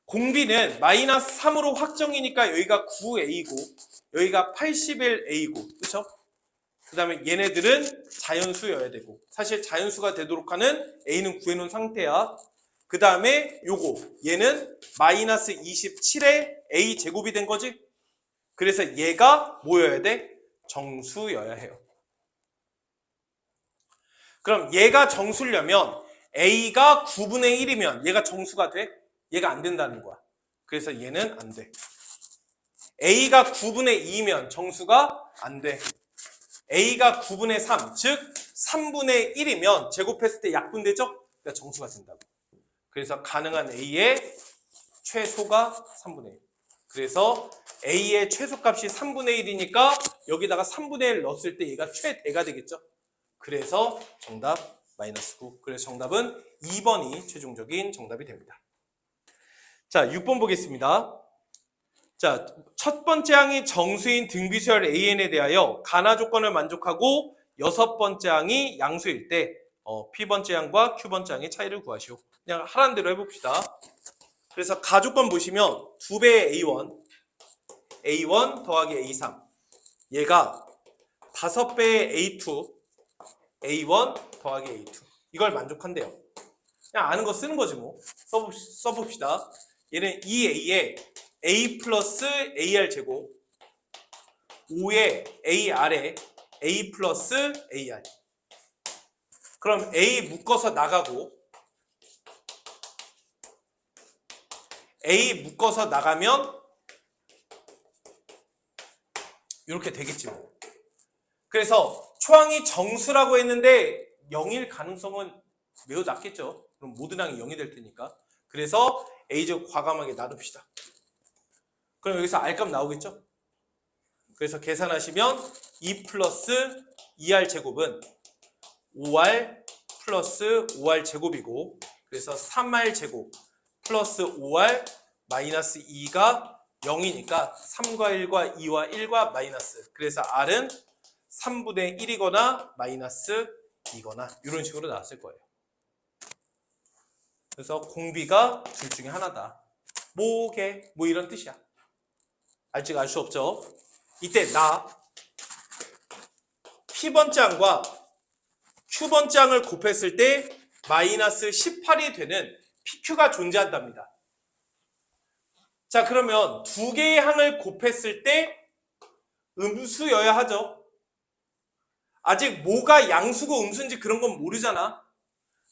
공비는 마이너스 3으로 확정이니까 여기가 9A고 여기가 81A고 그렇죠? 그 다음에 얘네들은 자연수여야 되고 사실 자연수가 되도록 하는 A는 구해놓은 상태야. 그 다음에 요거 얘는 마이너스 27의 A 제곱이 된 거지. 그래서 얘가 뭐여야 돼? 정수여야 해요. 그럼 얘가 정수려면 A가 9분의 1이면 얘가 정수가 돼? 얘가 안 된다는 거야. 그래서 얘는 안 돼. A가 9분의 2면 정수가 안 돼. A가 9분의 3, 즉 3분의 1이면 제곱했을 때 약분되죠? 그러니까 정수가 된다고. 그래서 가능한 A의 최소가 3분의 1. 그래서 A의 최소값이 3분의 1이니까 여기다가 3분의 1 넣었을 때 얘가 최대가 되겠죠? 그래서 정답 마이너스 9. 그래서 정답은 2번이 최종적인 정답이 됩니다. 자, 6번 보겠습니다. 자, 첫 번째 항이 정수인 등비수열 AN에 대하여 가나 조건을 만족하고 여섯 번째 항이 양수일 때 P번째 항과 Q번째 항의 차이를 구하시오. 그냥 하라는 대로 해봅시다. 그래서 가조건 보시면 2배의 A1 더하기 A3 얘가 5배의 A2 A1 더하기 A2 이걸 만족한대요. 그냥 아는 거 쓰는 거지 뭐. 써봅시다. 얘는 2A에 A 플러스 AR 제곱 5에 AR에 A 플러스 AR. 그럼 A 묶어서 나가고 A 묶어서 나가면 이렇게 되겠지 뭐. 그래서 초항이 정수라고 했는데 0일 가능성은 매우 낮겠죠. 그럼 모든 항이 0이 될 테니까. 그래서 A제곱 과감하게 놔둡시다. 그럼 여기서 R값 나오겠죠? 그래서 계산하시면 2 플러스 2R 제곱은 5R 플러스 5R 제곱이고 그래서 3R 제곱 플러스 5R 마이너스 2가 0이니까 3과 1과 2와 1과 마이너스. 그래서 R은 3분의 1이거나 마이너스 2거나 이런 식으로 나왔을 거예요. 그래서 공비가 둘 중에 하나다. 뭐게? 뭐 이런 뜻이야. 알지가 알 수 없죠. 이때 나 P번장과 Q번장을 곱했을 때 마이너스 18이 되는 PQ가 존재한답니다. 자, 그러면 두 개의 항을 곱했을 때 음수여야 하죠. 아직 뭐가 양수고 음수인지 그런 건 모르잖아.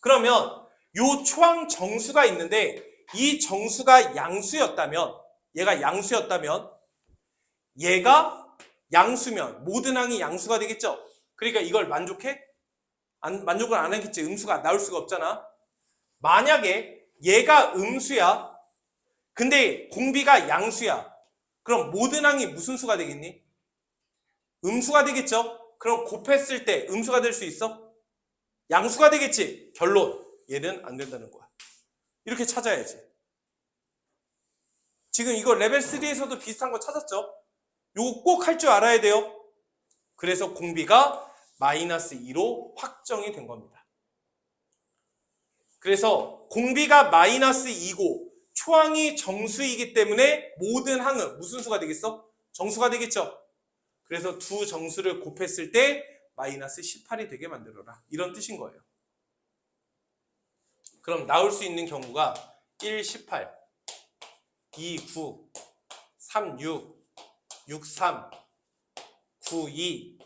그러면 요 초항 정수가 있는데 이 정수가 양수였다면 얘가 양수였다면 얘가 양수면 모든 항이 양수가 되겠죠. 그러니까 이걸 만족해? 만족을 안 하겠지. 음수가 나올 수가 없잖아. 만약에 얘가 음수야. 근데 공비가 양수야. 그럼 모든 항이 무슨 수가 되겠니? 음수가 되겠죠. 그럼 곱했을 때 음수가 될 수 있어? 양수가 되겠지. 결론. 얘는 안 된다는 거야. 이렇게 찾아야지. 지금 이거 레벨 3에서도 비슷한 거 찾았죠? 요거 꼭 할 줄 알아야 돼요. 그래서 공비가 마이너스 2로 확정이 된 겁니다. 그래서 공비가 마이너스 2고 초항이 정수이기 때문에 모든 항은 무슨 수가 되겠어? 정수가 되겠죠. 그래서 두 정수를 곱했을 때 마이너스 18이 되게 만들어라. 이런 뜻인 거예요. 그럼 나올 수 있는 경우가 1, 18, 2, 9, 3, 6, 6, 3, 9, 2,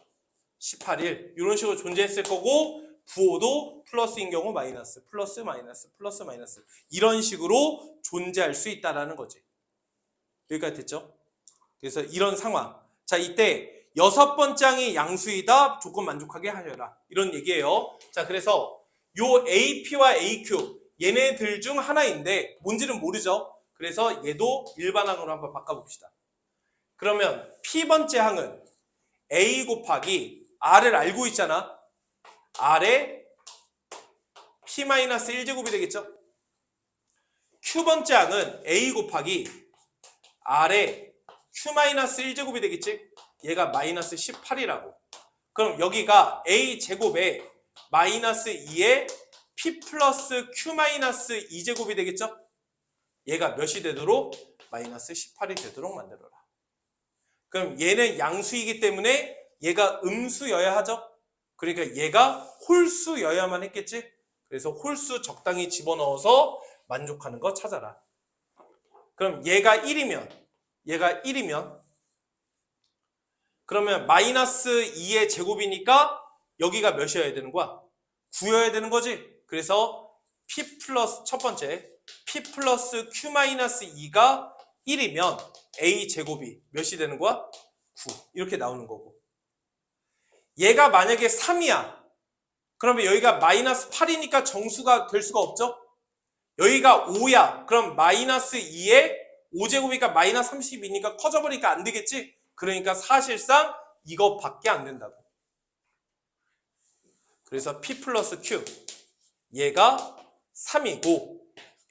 18, 1 이런 식으로 존재했을 거고 부호도 플러스인 경우 마이너스, 플러스 마이너스, 플러스 마이너스 이런 식으로 존재할 수 있다는 거지. 여기까지 됐죠? 그래서 이런 상황. 자, 이때 6번장이 양수이다. 조건 만족하게 하여라. 이런 얘기예요. 자, 그래서 요 AP와 AQ 얘네들 중 하나인데 뭔지는 모르죠. 그래서 얘도 일반항으로 한번 바꿔봅시다. 그러면 P번째 항은 A 곱하기 R을 알고 있잖아. R에 P-1제곱이 되겠죠. Q번째 항은 A 곱하기 R에 Q-1제곱이 되겠지. 얘가 마이너스 18이라고. 그럼 여기가 A 제곱에 마이너스 2에 P 플러스 Q-2제곱이 되겠죠. 얘가 몇이 되도록? 마이너스 18이 되도록 만들어라. 그럼 얘는 양수이기 때문에 얘가 음수여야 하죠. 그러니까 얘가 홀수여야만 했겠지. 그래서 홀수 적당히 집어넣어서 만족하는 거 찾아라. 그럼 얘가 1이면 그러면 마이너스 2의 제곱이니까 여기가 몇이어야 되는 거야? 9여야 되는 거지. 그래서 P 플러스 첫 번째 P 플러스 Q-2가 1이면 A 제곱이 몇이 되는 거야? 9 이렇게 나오는 거고. 얘가 만약에 3이야. 그러면 여기가 마이너스 8이니까 정수가 될 수가 없죠? 여기가 5야. 그럼 마이너스 2에 5제곱이니까 마이너스 32니까 커져버리니까 안 되겠지? 그러니까 사실상 이거밖에 안 된다고. 그래서 P 플러스 Q 얘가 3이고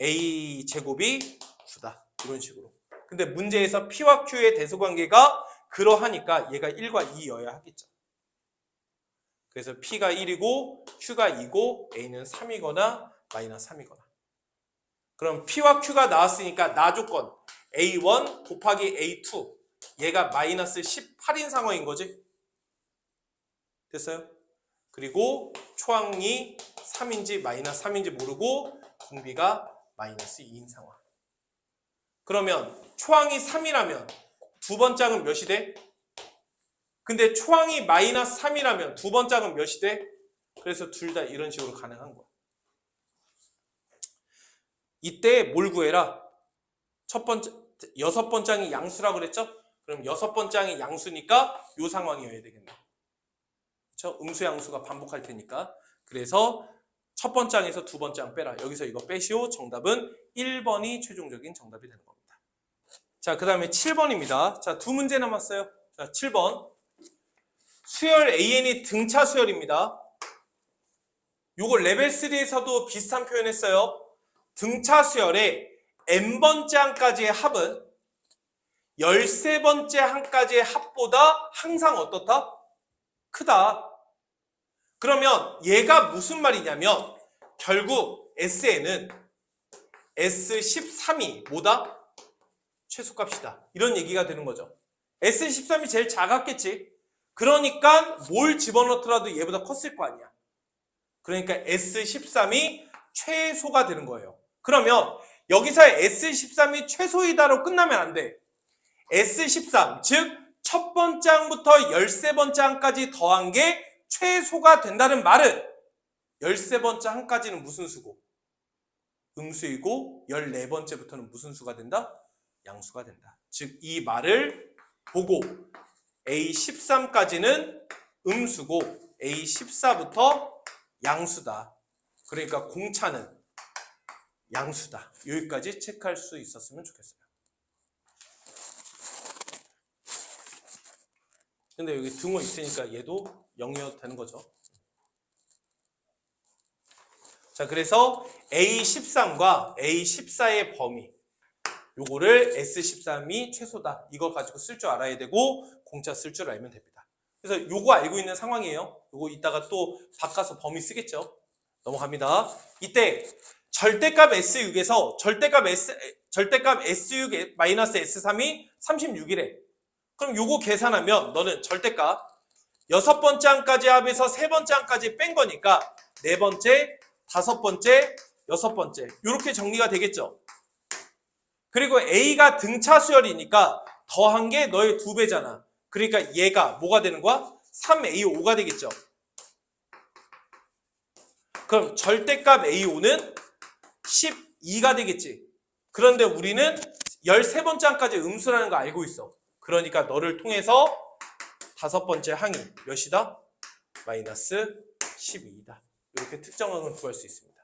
A 제곱이 9다. 이런 식으로. 근데 문제에서 P와 Q의 대소관계가 그러하니까 얘가 1과 2여야 하겠죠. 그래서 P가 1이고 Q가 2고 A는 3이거나 마이너스 3이거나. 그럼 P와 Q가 나왔으니까 나 조건 A1 곱하기 A2 얘가 마이너스 18인 상황인 거지. 됐어요? 그리고 초항이 3인지 마이너스 3인지 모르고 분비가 마이너스 2인 상황. 그러면 초항이 3이라면 두 번 짝은 몇이 돼? 근데 초항이 마이너스 3이라면 두 번 짝은 몇이 돼? 그래서 둘 다 이런 식으로 가능한 거야. 이때 뭘 구해라? 첫 번째, 여섯 번 짝이 양수라고 그랬죠? 그럼 여섯 번 짝이 양수니까 이 상황이어야 되겠네. 그렇죠? 음수 양수가 반복할 테니까. 그래서 첫 번 짝에서 두 번 짝 빼라. 여기서 이거 빼시오. 정답은 1번이 최종적인 정답이 되는 겁니다. 자, 그 다음에 7번입니다. 자, 두 문제 남았어요. 자, 7번. 수열 AN이 등차 수열입니다. 요거 레벨 3에서도 비슷한 표현했어요. 등차 수열의 n번째 항까지의 합은 13번째 항까지의 합보다 항상 어떻다? 크다. 그러면 얘가 무슨 말이냐면 결국 SN은 S13이 뭐다? 최소값이다. 이런 얘기가 되는 거죠. S13이 제일 작았겠지. 그러니까 뭘 집어넣더라도 얘보다 컸을 거 아니야. 그러니까 S13이 최소가 되는 거예요. 그러면 여기서 S13이 최소이다로 끝나면 안 돼. S13, 즉 첫 번째 항부터 13번째 항까지 더한 게 최소가 된다는 말은 13번째 항까지는 무슨 수고? 음수이고 14번째부터는 무슨 수가 된다? 양수가 된다. 즉 이 말을 보고 A13까지는 음수고 A14부터 양수다. 그러니까 공차는 양수다. 여기까지 체크할 수 있었으면 좋겠어요. 근데 여기 등호 있으니까 얘도 0이어도 되는 거죠. 자, 그래서 A13과 A14의 범위 요거를 S13이 최소다. 이거 가지고 쓸 줄 알아야 되고 공차 쓸 줄 알면 됩니다. 그래서 요거 알고 있는 상황이에요. 요거 이따가 또 바꿔서 범위 쓰겠죠. 넘어갑니다. 이때 절대값 S6에서 절대값 S6 마이너스 S3이 36이래. 그럼 요거 계산하면 너는 절대값 여섯 번째 항까지 합해서 세 번째 항까지 뺀 거니까 네 번째, 다섯 번째, 여섯 번째 이렇게 정리가 되겠죠. 그리고 A가 등차 수열이니까 더한 게 너의 2배잖아. 그러니까 얘가 뭐가 되는 거야? 3A5가 되겠죠. 그럼 절대값 A5는 12가 되겠지. 그런데 우리는 13번째 항까지 음수라는 거 알고 있어. 그러니까 너를 통해서 다섯 번째 항이 몇이다? 마이너스 12이다. 이렇게 특정항을 구할 수 있습니다.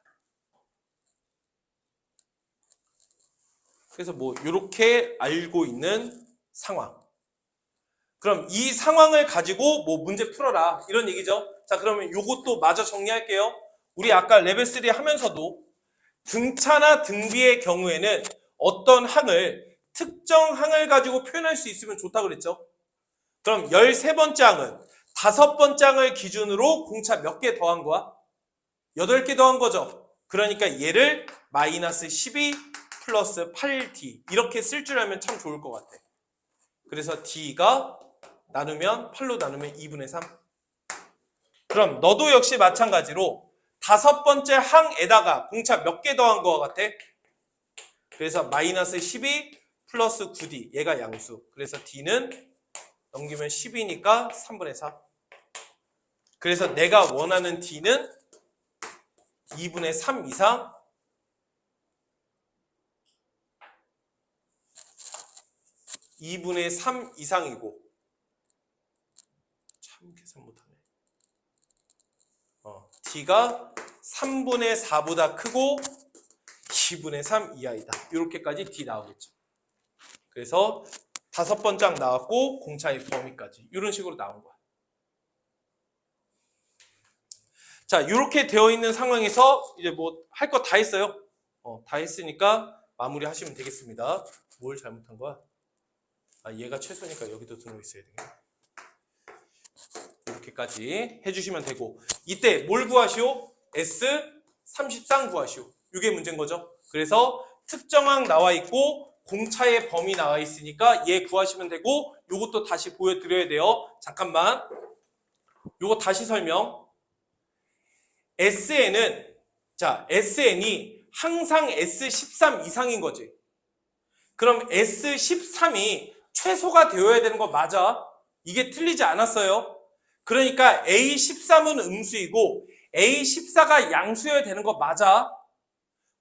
그래서 뭐 이렇게 알고 있는 상황. 그럼 이 상황을 가지고 뭐 문제 풀어라 이런 얘기죠. 자, 그러면 이것도 마저 정리할게요. 우리 아까 레벨 3 하면서도 등차나 등비의 경우에는 어떤 항을 특정 항을 가지고 표현할 수 있으면 좋다고 그랬죠. 그럼 13번째 항은 5번째 항을 기준으로 공차 몇 개 더한 거야? 8개 더한 거죠. 그러니까 얘를 마이너스 12 플러스 8D 이렇게 쓸 줄 알면 참 좋을 것 같아. 그래서 D가 나누면 8로 나누면 2분의 3. 그럼 너도 역시 마찬가지로 5번째 항에다가 공차 몇 개 더한 거 같아? 그래서 마이너스 12 플러스 9D 얘가 양수. 그래서 D는 넘기면 10이니까 3분의 4. 그래서 내가 원하는 D는 2분의 3 이상 2분의 3 이상이고 참 계산 못하네. D가 3분의 4보다 크고 2분의 3 이하이다. 이렇게까지 D 나오겠죠. 그래서 5번째 항 나왔고 공차의 범위까지 이런 식으로 나온 거야. 자, 이렇게 되어 있는 상황에서 이제 뭐 할 거 다 했어요. 다 했으니까 마무리 하시면 되겠습니다. 뭘 잘못한 거야? 얘가 최소니까 여기도 등호 있어야 되겠네. 이렇게까지 해주시면 되고 이때 뭘 구하시오? S33 구하시오. 이게 문제인 거죠. 그래서 특정항 나와 있고 공차의 범위 나와 있으니까 얘 구하시면 되고 요것도 다시 보여드려야 돼요. 잠깐만. 요거 다시 설명. SN은 자, SN이 항상 S13 이상인 거지. 그럼 S13이 최소가 되어야 되는 거 맞아? 이게 틀리지 않았어요. 그러니까 A13은 음수이고 A14가 양수여야 되는 거 맞아.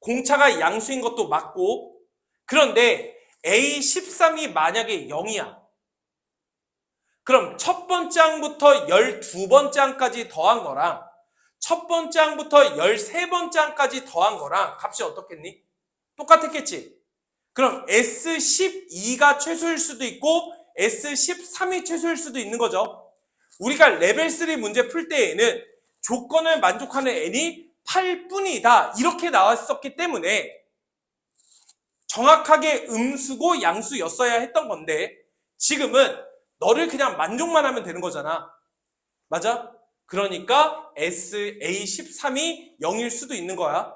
공차가 양수인 것도 맞고. 그런데 A13이 만약에 0이야. 그럼 첫 번째 항부터 12번째 항까지 더한 거랑 첫 번째 항부터 13번째 항까지 더한 거랑 값이 어떻겠니? 똑같았겠지? 그럼 S12가 최소일 수도 있고 S13이 최소일 수도 있는 거죠. 우리가 레벨 3 문제 풀 때에는 조건을 만족하는 n이 8뿐이다 이렇게 나왔었기 때문에 정확하게 음수고 양수였어야 했던 건데 지금은 너를 그냥 만족만 하면 되는 거잖아. 맞아? 그러니까 A13이 0일 수도 있는 거야.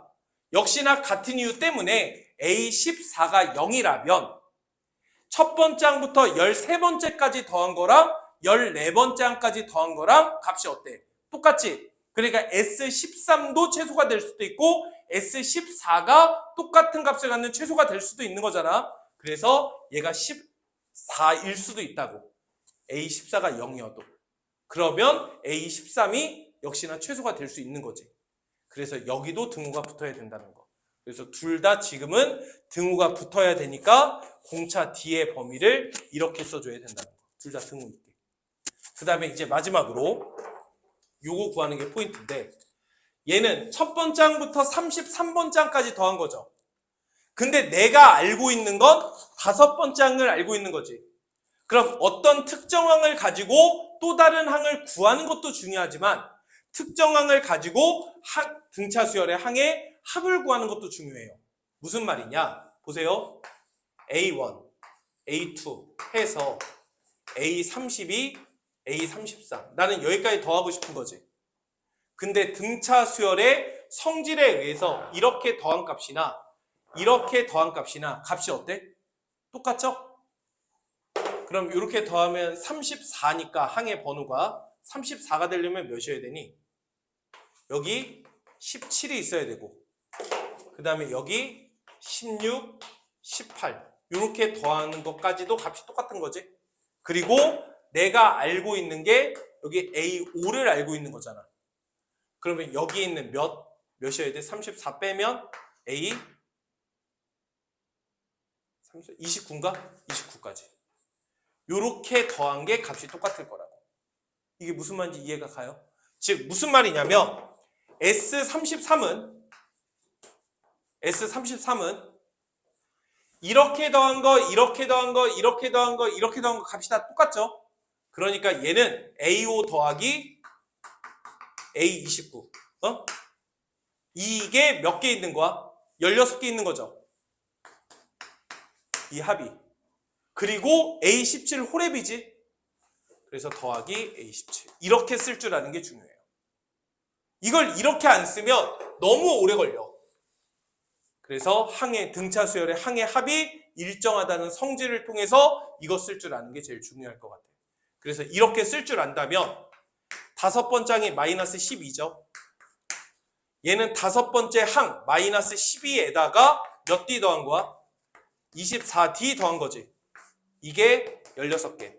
역시나 같은 이유 때문에 A14가 0이라면 첫 번째 항부터 13번째까지 더한 거랑 14번째 항까지 더한 거랑 값이 어때? 똑같지? 그러니까 S13도 최소가 될 수도 있고 S14가 똑같은 값을 갖는 최소가 될 수도 있는 거잖아. 그래서 얘가 14일 수도 있다고. A14가 0이어도. 그러면 A13이 역시나 최소가 될 수 있는 거지. 그래서 여기도 등호가 붙어야 된다는 거. 그래서 둘 다 지금은 등호가 붙어야 되니까 공차 D의 범위를 이렇게 써줘야 된다는 거. 둘 다 등호 있게. 그 다음에 이제 마지막으로 요거 구하는 게 포인트인데 얘는 첫 번째 항부터 33번째 항까지 더한 거죠. 근데 내가 알고 있는 건 다섯 번째 항을 알고 있는 거지. 그럼 어떤 특정 항을 가지고 또 다른 항을 구하는 것도 중요하지만 특정 항을 가지고 등차 수열의 항의 합을 구하는 것도 중요해요. 무슨 말이냐? 보세요. A1, A2 해서 A32, A33. 나는 여기까지 더하고 싶은 거지. 근데 등차 수열의 성질에 의해서 이렇게 더한 값이나 이렇게 더한 값이나 값이 어때? 똑같죠? 그럼 이렇게 더하면 34니까 항의 번호가 34가 되려면 몇이어야 되니? 여기 17이 있어야 되고 그 다음에 여기 16, 18 이렇게 더하는 것까지도 값이 똑같은 거지. 그리고 내가 알고 있는 게 여기 A5를 알고 있는 거잖아. 그러면 여기에 있는 몇이어야 돼? 34 빼면 A 29인가? 29까지. 요렇게 더한 게 값이 똑같을 거라고. 이게 무슨 말인지 이해가 가요? 즉 무슨 말이냐면 S33은 이렇게 더한 거, 이렇게 더한 거, 이렇게 더한 거, 이렇게 더한 거 값이 다 똑같죠? 그러니까 얘는 A5 더하기 A29. 이게 몇 개 있는 거야? 16개 있는 거죠. 이 합이. 그리고 A17 홀랩이지. 그래서 더하기 A17. 이렇게 쓸 줄 아는 게 중요해요. 이걸 이렇게 안 쓰면 너무 오래 걸려. 그래서 항의 등차 수열의 항의 합이 일정하다는 성질을 통해서 이거 쓸 줄 아는 게 제일 중요할 것 같아요. 그래서 이렇게 쓸 줄 안다면 다섯 번째 항이 마이너스 12죠. 얘는 다섯 번째 항 마이너스 12에다가 몇 D 더한 거야? 24D 더한 거지. 이게 16개.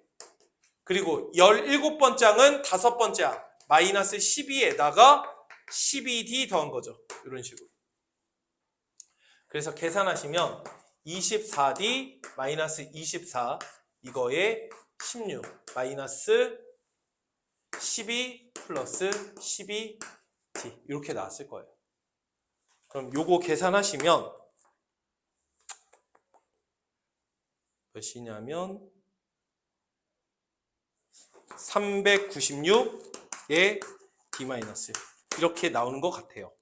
그리고 17번째 항은 다섯 번째 항 마이너스 12에다가 12D 더한 거죠. 이런 식으로. 그래서 계산하시면 24D 마이너스 24 이거에 16 마이너스 12 플러스 12D 이렇게 나왔을 거예요. 그럼 요거 계산하시면 몇이냐면 396에 D 마이너스 이렇게 나오는 것 같아요.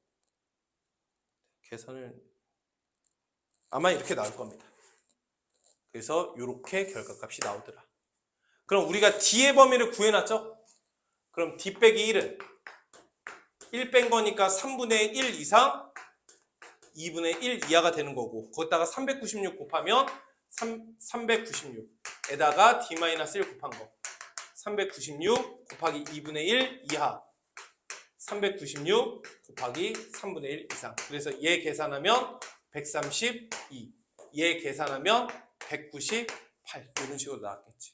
계산을 아마 이렇게 나올 겁니다. 그래서 이렇게 결과값이 나오더라. 그럼 우리가 D의 범위를 구해놨죠? 그럼 D 빼기 1은 1 뺀 거니까 3분의 1 이상 2분의 1 이하가 되는 거고 거기다가 396 곱하면 396에다가 D-1 곱한 거 396 곱하기 2분의 1 이하 396 곱하기 3분의 1 이상. 그래서 얘 계산하면 132. 얘 계산하면 198. 이런 식으로 나왔겠지.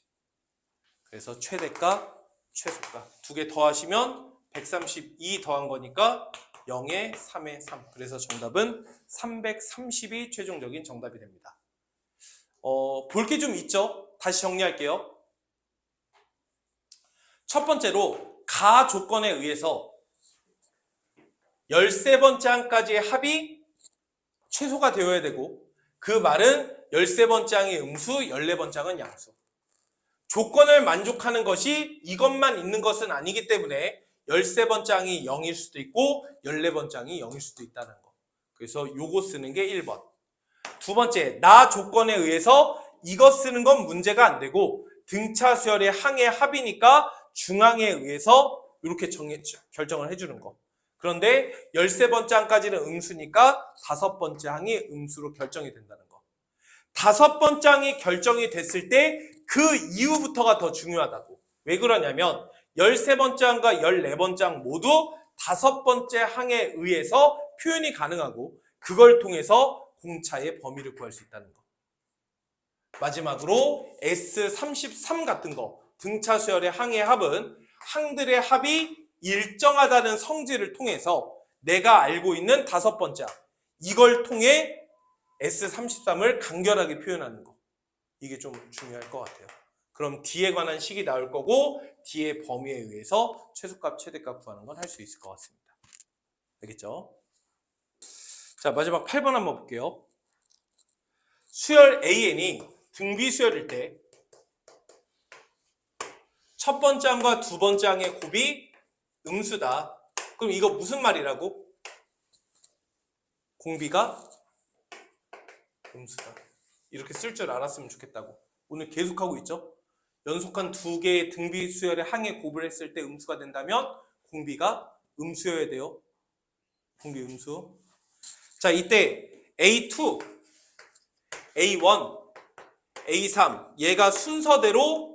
그래서 최대값, 최소값. 두 개 더하시면 132 더한 거니까 0에 3에 3. 그래서 정답은 330이 최종적인 정답이 됩니다. 볼 게 좀 있죠? 다시 정리할게요. 첫 번째로 가 조건에 의해서 13번째 항까지의 합이 최소가 되어야 되고 그 말은 13번째 항이 음수, 14번째 항은 양수. 조건을 만족하는 것이 이것만 있는 것은 아니기 때문에 13번째 항이 0일 수도 있고 14번째 항이 0일 수도 있다는 거. 그래서 요거 쓰는 게 1번. 두 번째, 나 조건에 의해서 이거 쓰는 건 문제가 안 되고 등차 수열의 항의 합이니까 중항에 의해서 이렇게 결정을 해주는 거. 그런데 13번째 항까지는 음수니까 5번째 항이 음수로 결정이 된다는 거. 5번째 항이 결정이 됐을 때 그 이후부터가 더 중요하다고. 왜 그러냐면 13번째 항과 14번째 항 모두 5번째 항에 의해서 표현이 가능하고 그걸 통해서 공차의 범위를 구할 수 있다는 거. 마지막으로 S33 같은 거, 등차 수열의 항의 합은 항들의 합이 일정하다는 성질을 통해서 내가 알고 있는 5번째 항, 이걸 통해 S33을 간결하게 표현하는 거. 이게 좀 중요할 것 같아요. 그럼 D에 관한 식이 나올 거고 D의 범위에 의해서 최소값, 최대값 구하는 건 할 수 있을 것 같습니다. 알겠죠? 자, 마지막 8번 한번 볼게요. 수열 AN이 등비 수열일 때 첫 번째 항과 두 번째 항의 곱이 음수다. 그럼 이거 무슨 말이라고? 공비가 음수다. 이렇게 쓸 줄 알았으면 좋겠다고. 오늘 계속하고 있죠? 연속한 두 개의 등비 수열의 항의 곱을 했을 때 음수가 된다면 공비가 음수여야 돼요. 공비 음수. 자, 이때 A2, A1, A3 얘가 순서대로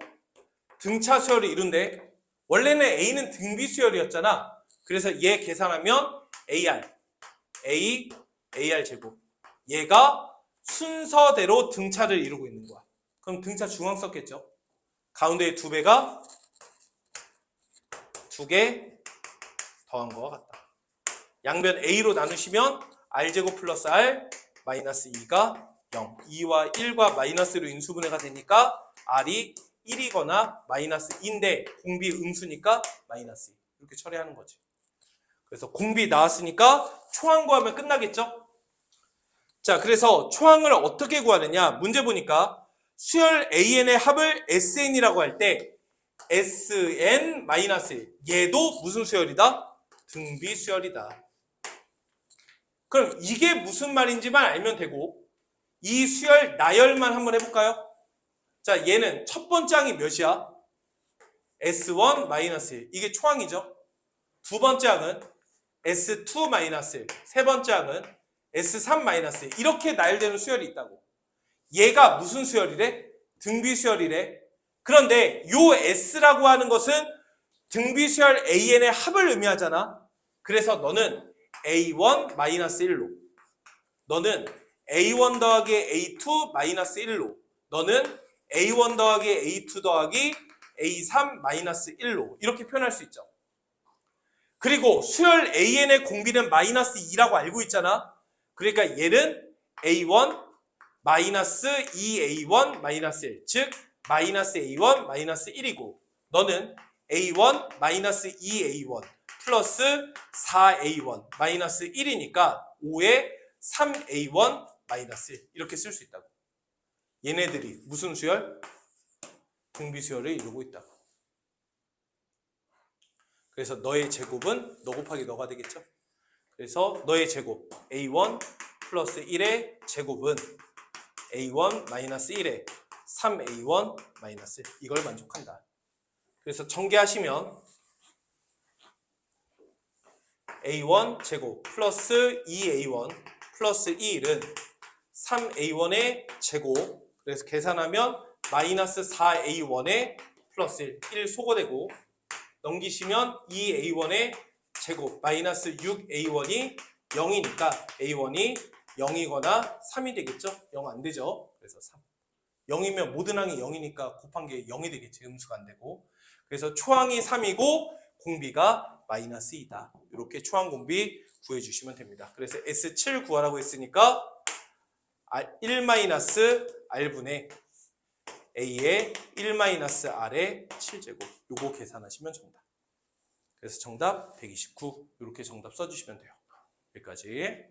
등차 수열을 이룬대. 원래는 A는 등비 수열이었잖아. 그래서 얘 계산하면 AR, AR 제곱. 얘가 순서대로 등차를 이루고 있는 거야. 그럼 등차 중앙 썼겠죠. 가운데의 2배가 2개 더한 거와 같다. 양변 A로 나누시면 R제곱 플러스 R 마이너스 2가 0. 2와 1과 마이너스로 인수분해가 되니까 R이 1이거나 마이너스 2인데 공비 음수니까 마이너스 2. 이렇게 처리하는 거지. 그래서 공비 나왔으니까 초항 구하면 끝나겠죠? 자, 그래서 초항을 어떻게 구하느냐? 문제 보니까 수열 AN의 합을 SN이라고 할 때 SN-1 얘도 무슨 수열이다? 등비 수열이다. 그럼 이게 무슨 말인지만 알면 되고 이 수열 나열만 한번 해볼까요? 자, 얘는 첫 번째 항이 몇이야? S1-1 이게 초항이죠. 두 번째 항은 S2-1 세 번째 항은 S3-1 이렇게 나열되는 수열이 있다고. 얘가 무슨 수열이래? 등비 수열이래. 그런데 요 S라고 하는 것은 등비 수열 AN의 합을 의미하잖아. 그래서 너는 A1-1로 너는 A1 더하기 A2-1로 너는 A1 더하기 A2 더하기 A3-1로 이렇게 표현할 수 있죠. 그리고 수열 AN의 공비는 마이너스 2라고 알고 있잖아. 그러니까 얘는 A1 마이너스 2A1 마이너스 1, 즉 마이너스 A1 마이너스 1이고 너는 A1 마이너스 2A1 플러스 4A1 마이너스 1이니까 5에 3A1 마이너스 1 이렇게 쓸 수 있다고. 얘네들이 무슨 수열? 등비 수열을 이루고 있다고. 그래서 너의 제곱은 너 곱하기 너가 되겠죠? 그래서 너의 제곱 A1 플러스 1의 제곱은 A1 마이너스 1의 3A1 마이너스 1 이걸 만족한다. 그래서 전개하시면 A1 제곱 플러스 2A1 플러스 2는 3A1의 제곱 그래서 계산하면 마이너스 4A1의 플러스 1 소거되고 넘기시면 2A1의 제곱 마이너스 6a1이 0이니까 a1이 0이거나 3이 되겠죠? 0 안 되죠? 그래서 3. 0이면 모든 항이 0이니까 곱한 게 0이 되겠지. 음수가 안 되고. 그래서 초항이 3이고 공비가 마이너스 2다. 이렇게 초항 공비 구해주시면 됩니다. 그래서 S7 구하라고 했으니까 1-R분의 A의 1-R의 7제곱. 요거 계산하시면 정답. 그래서 정답 129. 이렇게 정답 써주시면 돼요. 여기까지.